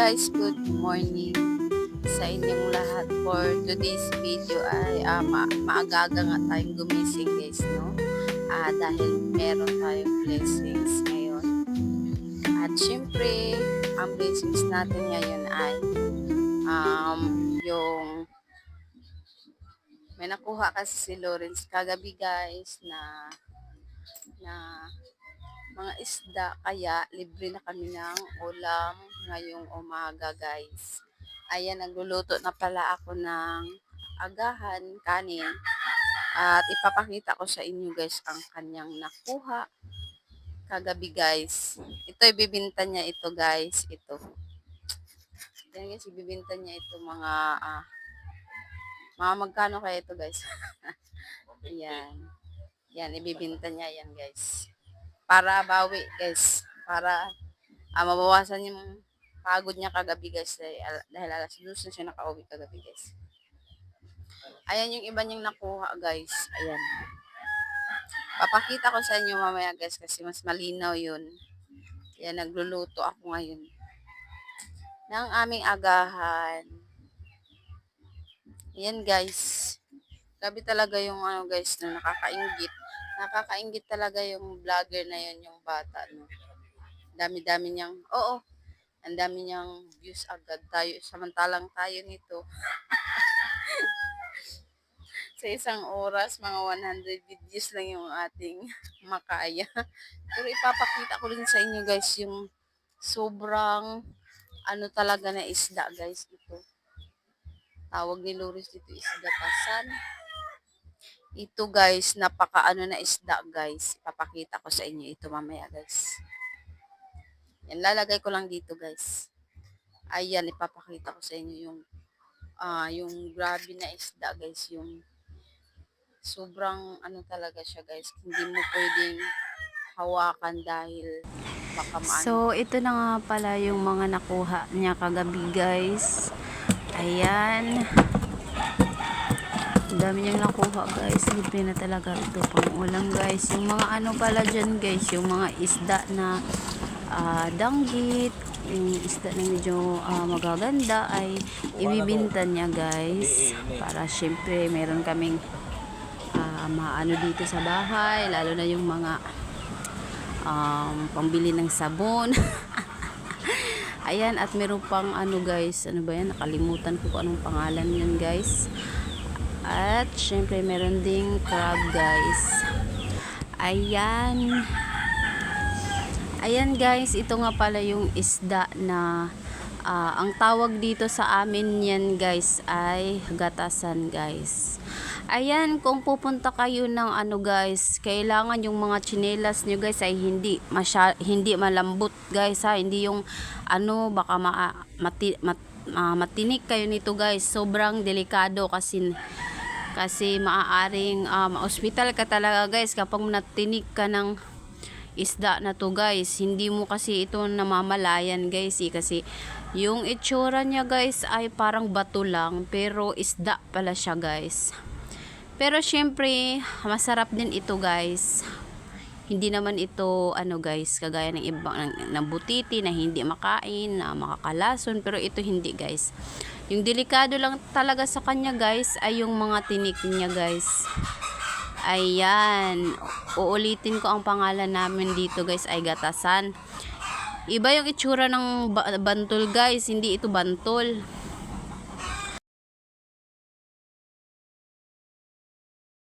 guys, good morning sa inyong lahat. For today's video ay maaga-aga nga tayong gumising guys, no? Dahil meron tayong blessings ngayon. At syempre, ang blessings natin ngayon ay yung may nakuha kasi si Lawrence kagabi guys na mga isda, kaya libre na kami ng ulam ngayong umaga guys. Ayan, nagluluto na pala ako ng agahan, kanin. At ipapakita ko sa inyo guys ang kanyang nakuha kagabi guys. Ito ibibinta niya ito guys. Ito. Yan guys, ibibinta niya ito mga magkano kaya ito guys. Ayan. Yan, ibibinta niya yan guys. Para bawi guys. Para mabawasan yung pagod niya kagabi guys. Dahil alas 12 na siya nakauwi kagabi guys. Ayan yung iba niyang nakuha guys. Ayan. Papakita ko sa inyo mamaya guys kasi mas malinaw yun. Ayan, nagluluto ako ngayon ng aming agahan. Ayan guys. Grabe talaga yung guys na nakakainggit. Nakakainggit talaga yung vlogger na yun, yung bata. No? Dami-dami niyang, ang dami niyang views agad. Samantalang tayo nito. Sa isang oras, mga 100 videos lang yung ating makaya. Pero ipapakita ko rin sa inyo guys yung sobrang talaga na isda guys ito. Tawag ni Loris dito isda pasan. Ito guys, napaka na isda guys. Ipapakita ko sa inyo ito mamaya guys. Yan, lalagay ko lang dito guys. Ayan, ipapakita ko sa inyo yung grabe na isda guys. Yung sobrang talaga siya guys. Hindi mo pwedeng hawakan dahil baka maano. So, ito na nga pala yung mga nakuha niya kagabi guys. Ayan. Ang dami niyang nakuha guys. Libre na talaga ito pang ulam guys. Yung mga pala dyan guys. Yung mga isda na danggit. Yung isda na medyo magaganda ay ibibinta niya guys. Para syempre meron kaming maano dito sa bahay. Lalo na yung mga pambili ng sabon. Ayan, at meron pang guys, ano ba yan, nakalimutan ko kung anong pangalan yun guys. At syempre meron ding crab guys. Ayan. Ayan guys, ito nga pala yung isda na ang tawag dito sa amin yan guys ay gatasan guys. Ayan, kung pupunta kayo ng guys, kailangan yung mga tsinelas nyo guys ay hindi malambot guys ha. Hindi yung baka matinik kayo nito guys. Sobrang delikado kasi maaaring ma-hospital ka talaga guys kapag natinik ka ng isda na to guys. Hindi mo kasi ito namamalayan guys kasi yung itsura niya guys ay parang bato lang pero isda pala siya guys. Pero syempre, masarap din ito guys. Hindi naman ito guys, kagaya ng ibang ng butiti na hindi makain, na makakalason, pero ito hindi guys. Yung delikado lang talaga sa kanya guys ay yung mga tinik niya guys. Ayan, uulitin ko ang pangalan namin dito guys ay gatasan. Iba yung itsura ng bantol guys, hindi ito bantol.